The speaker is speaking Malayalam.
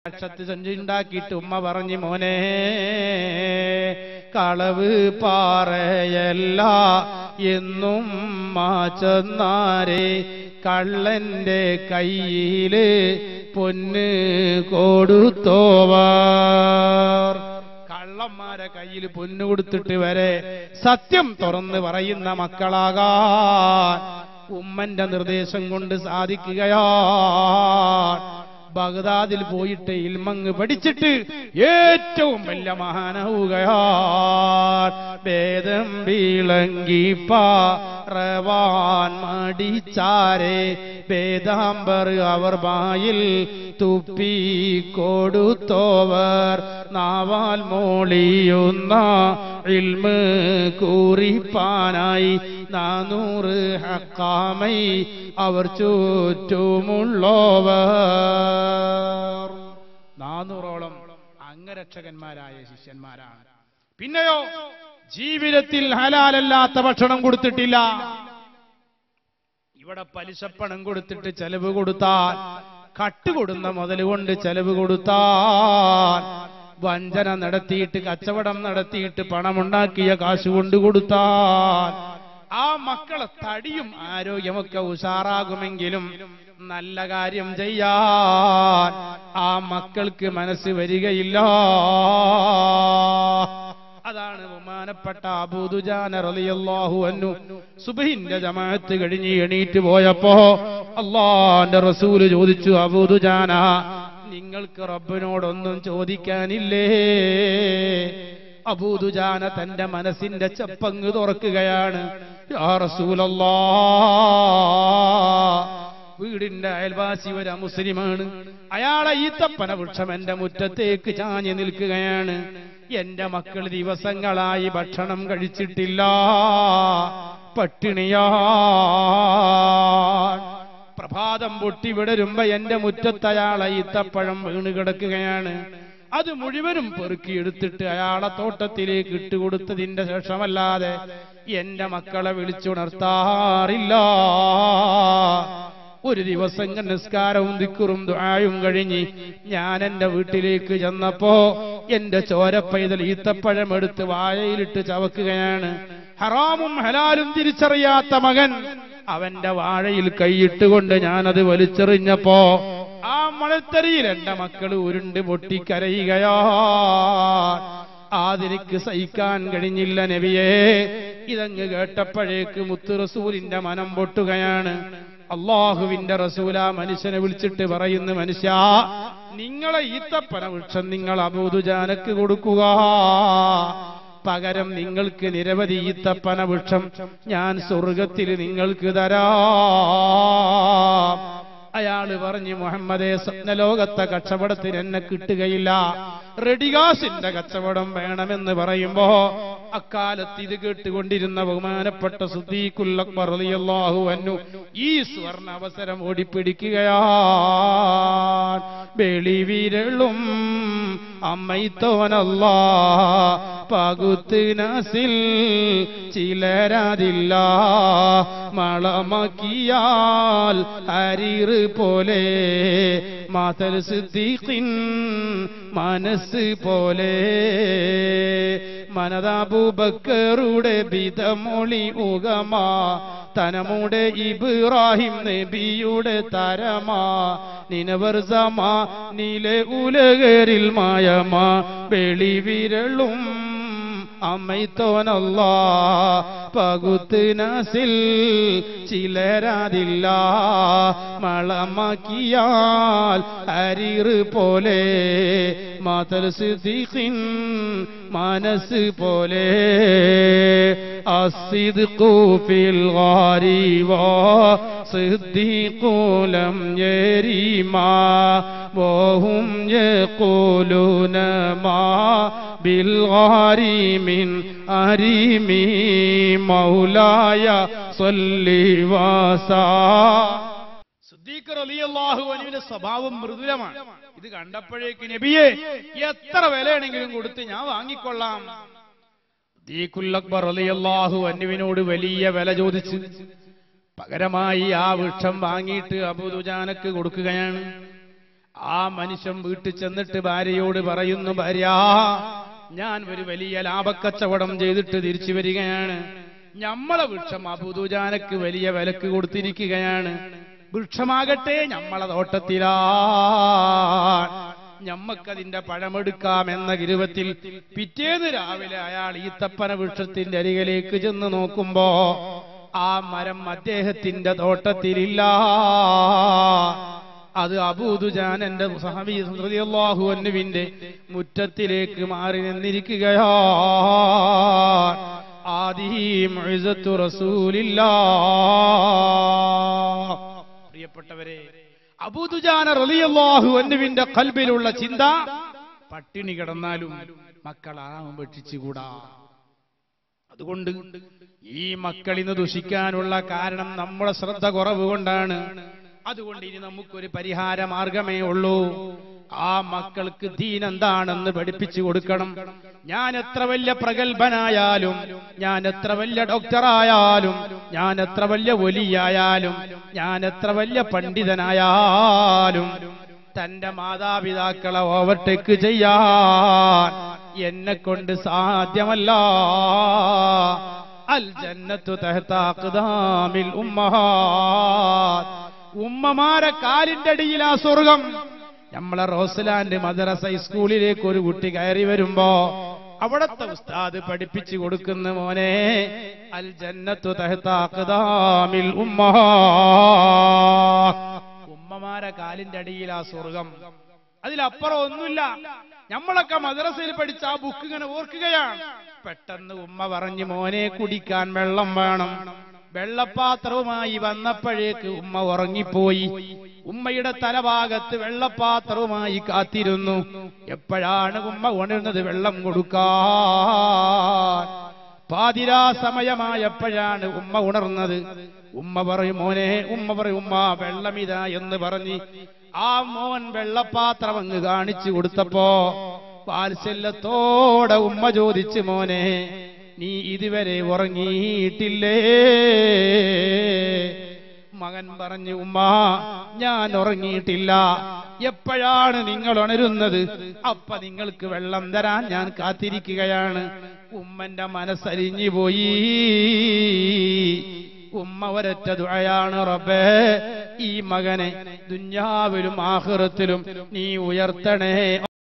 കക്ഷത്ത് സഞ്ചിണ്ടാക്കിയിട്ട് ഉമ്മ പറഞ്ഞു, മോനെ കളവ് പാറയല്ല എന്നും ചെന്നാരെ കള്ളന്റെ കയ്യില് പൊന്ന് കൊടുത്തോവർ. കള്ളന്മാരെ കയ്യിൽ പൊന്നു കൊടുത്തിട്ട് വരെ സത്യം തുറന്ന് പറയുന്ന മക്കളാകാൻ ഉമ്മന്റെ നിർദ്ദേശം കൊണ്ട് സാധിക്കുകയാണ്. ബഗ്ദാദിൽ പോയിട്ട് ഇൽമങ്ങ് പഠിച്ചിട്ട് ഏറ്റവും വലിയ മഹാനാവുകയാണ്. വേദം വിളങ്ങി പാറവാൻ മടിച്ചാരെ വേദാംബർ അവർ വായിൽ തുപ്പി കൊടുത്തോവർ. നാവാൽ മോളിയുന്ന ഇൽമ് കുറിപ്പാനായി 400 ഹക്കാമൈ അവർ ചുറ്റുമുള്ളവർ. 400ഓളം അംഗരക്ഷകന്മാരായ ശിഷ്യന്മാരാണ്. പിന്നെയോ ജീവിതത്തിൽ ഹലാലല്ലാത്ത ഭക്ഷണം കൊടുത്തിട്ടില്ല. ഇവിടെ പലിശപ്പണം കൊടുത്തിട്ട് ചെലവ് കൊടുത്താൽ, കട്ടുകൊടുന്ന മുതൽ കൊണ്ട് ചെലവ് കൊടുത്താൽ, വഞ്ചന നടത്തിയിട്ട് കച്ചവടം നടത്തിയിട്ട് പണമുണ്ടാക്കിയ കാശ് കൊണ്ട് കൊടുത്താൽ ആ മക്കളെ തടിയും ആരോഗ്യമൊക്കെ ഉഷാറാകുമെങ്കിലും നല്ല കാര്യം ചെയ്യാൻ ആ മക്കൾക്ക് മനസ്സ് വരികയില്ല. അതാണ് ബഹുമാനപ്പെട്ട അബൂ ദുജാന റളിയല്ലാഹു അൻഹു സുബ്ഹിന്റെ ജമാഅത്ത് കഴിഞ്ഞ് എണീറ്റ് പോയപ്പോ അല്ലാഹുവിന്റെ റസൂല് ചോദിച്ചു, അബൂ ദുജാന, നിങ്ങൾക്ക് റബ്ബിനോടൊന്നും ചോദിക്കാനില്ലേ? അബൂ ദുജാന തന്റെ മനസ്സിന്റെ ചെപ്പങ്ങ് തുറക്കുകയാണ്. യാ റസൂലല്ലാഹ്, വീടിന്റെ അയൽവാസി ഒരു മുസ്ലിമാണ്. അയാളെ ഈത്തപ്പന വൃക്ഷം എന്റെ മുറ്റത്തേക്ക് ചാഞ്ഞു നിൽക്കുകയാണ്. എന്റെ മക്കൾ ദിവസങ്ങളായി ഭക്ഷണം കഴിച്ചിട്ടില്ല, പട്ടിണിയാ. പ്രഭാതം പൊട്ടി വിടരുമ്പോ എന്റെ മുറ്റത്ത് അയാളെ ഈത്തപ്പഴം വീണ് കിടക്കുകയാണ്. അത് മുഴുവനും പെറുക്കിയെടുത്തിട്ട് അയാളെ തോട്ടത്തിലേക്ക് ഇട്ടുകൊടുത്തതിന്റെ ശേഷമല്ലാതെ എന്റെ മക്കളെ വിളിച്ചുണർത്താറില്ല. ഒരു ദിവസം നിസ്കാരവും ദിക്റും ദുആയും കഴിഞ്ഞ് ഞാൻ എന്റെ വീട്ടിലേക്ക് ചെന്നപ്പോ എന്റെ ചോരപ്പൈതൽ ഈത്തപ്പഴം എടുത്ത് വാഴയിലിട്ട് ചവക്കുകയാണ്. ഹറാമും ഹലാലും തിരിച്ചറിയാത്ത മകൻ അവന്റെ വാഴയിൽ കൈയിട്ടുകൊണ്ട് ഞാനത് വലിച്ചെറിഞ്ഞപ്പോ ആ മണൽത്തരിയിൽ എന്റെ മക്കൾ ഉരുണ്ട് പൊട്ടിക്കരയുകയാ. അതെനിക്ക് സഹിക്കാൻ കഴിഞ്ഞില്ല നബിയേ. ഇതങ്ങ് കേട്ടപ്പോഴേക്ക് മുത്ത് റസൂലിന്റെ മനം പൊട്ടുകയാണ്. അള്ളാഹുവിന്റെ റസൂല മനുഷ്യനെ വിളിച്ചിട്ട് പറയുന്നു, മനുഷ്യ, നിങ്ങളെ ഈത്തപ്പന വൃക്ഷം നിങ്ങൾ അബൂ ദുജാനക്ക് കൊടുക്കുക, പകരം നിങ്ങൾക്ക് നിരവധി ഈത്തപ്പന വൃക്ഷം ഞാൻ സ്വർഗത്തിൽ നിങ്ങൾക്ക് തരാം. അയാള് പറഞ്ഞു, മുഹമ്മദേ, സ്വപ്നലോകത്തെ കച്ചവടത്തിന് എന്നെ കിട്ടുകയില്ല, റെഡികാസിന്റെ കച്ചവടം വേണമെന്ന് പറയുമ്പോ അക്കാലത്ത് ഇത് കേട്ടുകൊണ്ടിരുന്ന ബഹുമാനപ്പെട്ട സിദ്ദീഖുൽ അക്ബർ റളിയല്ലാഹു അൻഹു ഈ സുവർണ അവസരം ഓടിപ്പിടിക്കുകയാണ്. വെളിവിരളും അമ്മൈത്തോനല്ലാ പകുത്ത് നസിൽ ചിലരാതില്ല, മളമക്കിയാൽ ഹരീർ പോലെ മാതൽ സിദ്ദീഖിൻ മനസ്സ് പോലെ. മനദാബൂബക്കറുടെ ബിദമൊളി ഉഗമാ, തനമുടെ ഇബ്രാഹിം നബിയുടെ തരമാ, നിനവർ സമാ നീലെ ഉലകരിൽ മായമാ. വെളിവിരളും അമ്മൈത്തോനല്ലാ പകുത്ത് നസിൽ ചിലരാതില്ല, മളമക്കിയാൽ ഹരീർ പോലെ മാതൽ സിദ്ദീഖിൻ മനസ്സ് പോലെ. അസ്സിദ്ഖു ഫിൽ ഗാരി വസിദ്ദീഖു ലം യരിമാ വഹും യഖൂലൂന മാ ബിൽ ഗാരി മിൻ അരിമി മൗലായ സ്വല്ലി വസാ. സിദ്ദീഖ് റളിയല്ലാഹു അൻഹുവിന്റെ സ്വഭാവം മൃദുലമാണ്. ഇത് കണ്ടപ്പോഴേക്ക് നബിയെ, എത്ര വിലയാണെങ്കിലും കൊടുത്ത് ഞാൻ വാങ്ങിക്കൊള്ളാം. സിദ്ദീഖുൽ അക്ബർ റളിയല്ലാഹു അൻഹുവിനോട് വലിയ വില ചോദിച്ച് പകരമായി ആ വൃക്ഷം വാങ്ങിയിട്ട് അബൂ ദുജാനക്ക് കൊടുക്കുകയാണ്. ആ മനുഷ്യൻ വീട്ടിൽ ചെന്നിട്ട് ഭാര്യയോട് പറയുന്നു, ഭാര്യ, ഞാൻ ഒരു വലിയ ലാഭക്കച്ചവടം ചെയ്തിട്ട് തിരിച്ചു വരികയാണ്. നമ്മളെ വൃക്ഷം അബൂദുജാനക്ക് വലിയ വിലക്ക് കൊടുത്തിരിക്കുകയാണ്. വൃക്ഷമാകട്ടെ നമ്മളെ തോട്ടത്തിലാ, ഞമ്മക്കതിന്റെ പഴമെടുക്കാം എന്ന ഗിരുവത്തിൽ പിറ്റേന്ന് രാവിലെ അയാൾ ഈത്തപ്പന വൃക്ഷത്തിന്റെ അരികിലേക്ക് ചെന്ന് നോക്കുമ്പോ ആ മരം അദ്ദേഹത്തിന്റെ തോട്ടത്തിലില്ല. അത് അബൂദുജാനന്റെ സഹബി റളിയല്ലാഹു അൻഹുവിന്റെ മുറ്റത്തിലേക്ക് മാറി നിന്നിരിക്കുകയാ. ആദിഹി മുഇസത്തു റസൂലില്ലാഹ്. പ്രിയപ്പെട്ടവരെ, അബൂദുജാന റളിയല്ലാഹു അൻഹുവിന്റെ ഖൽബിലുള്ള ചിന്ത, പട്ടിണി കിടന്നാലും മക്കളാവും ഭക്ഷിച്ചുകൂടാ. അതുകൊണ്ട് ഈ മക്കളിന്ന് ദുഷിക്കാനുള്ള കാരണം നമ്മുടെ ശ്രദ്ധ കുറവ് കൊണ്ടാണ്. അതുകൊണ്ട് ഇനി നമുക്കൊരു പരിഹാര മാർഗമേ ഉള്ളൂ. ആ മക്കൾക്ക് ദീൻ എന്താണെന്ന് പഠിപ്പിച്ചു കൊടുക്കണം. ഞാൻ എത്ര വലിയ പ്രഗത്ഭനായാലും, ഞാൻ എത്ര വലിയ ഡോക്ടറായാലും, ഞാൻ എത്ര വലിയ വലിയായാലും, ഞാൻ എത്ര വലിയ പണ്ഡിതനായാലും, തന്റെ മാതാപിതാക്കളെ ഓവർടേക്ക് ചെയ്യാൻ എന്നെ കൊണ്ട് സാധ്യമല്ല. അൽ ജന്നത്തു തഹ്ത അഖ്ദാമിൽ ഉമ്മഹാത്ത്. ഉമ്മമാരെ കാലിന്റെ അടിയിലാ സ്വർഗം. നമ്മളെ റോസ്ലാൻഡ് മദ്രസ സ്കൂളിലേക്ക് ഒരു കുട്ടി കയറി വരുമ്പോ അവിടത്തെ ഉസ്താദ് പഠിപ്പിച്ചു കൊടുക്കുന്ന, മോനെ, അൽ ജന്നത്തു തഹ്ത അഖ്ദാമിൽ ഉമ്മഹാത്ത്. ഉമ്മമാരെ കാലിന്റെ അടിയിലാ സ്വർഗം. അതിലപ്പുറം ഒന്നുമില്ല. നമ്മളൊക്കെ മദ്രസയിൽ പഠിച്ച ആ ബുക്ക് ഇങ്ങനെ ഓർക്കുകയാണ്. പെട്ടെന്ന് ഉമ്മ പറഞ്ഞു, മോനെ, കുടിക്കാൻ വെള്ളം വേണം. വെള്ളപ്പാത്രവുമായി വന്നപ്പോഴേക്ക് ഉമ്മ ഉറങ്ങിപ്പോയി. ഉമ്മയുടെ തലഭാഗത്ത് വെള്ളപ്പാത്രവുമായി കാത്തിരുന്നു. എപ്പോഴാണ് ഉമ്മ ഉണർന്നത് വെള്ളം കൊടുക്കാൻ? പാതിരാ സമയമായപ്പോഴാണ് ഉമ്മ ഉണർന്നത്. ഉമ്മ പറയും, മോനെ, ഉമ്മ പറയും, ഉമ്മ വെള്ളമിതാ എന്ന് പറഞ്ഞ് ആ മോൻ വെള്ളപ്പാത്രം അങ്ങ് കാണിച്ചു കൊടുത്തപ്പോ വാത്സല്യത്തോടെ ഉമ്മ ചോദിച്ചു, മോനെ, നീ ഇതുവരെ ഉറങ്ങിയിട്ടില്ലേ? മകൻ പറഞ്ഞു, ഉമ്മ, ഞാൻ ഉറങ്ങിയിട്ടില്ല. എപ്പോഴാണ് നിങ്ങൾ ഉണരുന്നത്? അപ്പ നിങ്ങൾക്ക് വെള്ളം തരാൻ ഞാൻ കാത്തിരിക്കുകയാണ്. ഉമ്മന്റെ മനസ്സരിഞ്ഞു പോയി. ഉമ്മ ഒരൊറ്റ ദുആയാണ്, റബ്ബേ, ഈ മകനെ ദുനിയാവിലും ആഖിറത്തിലും നീ ഉയർത്തണേ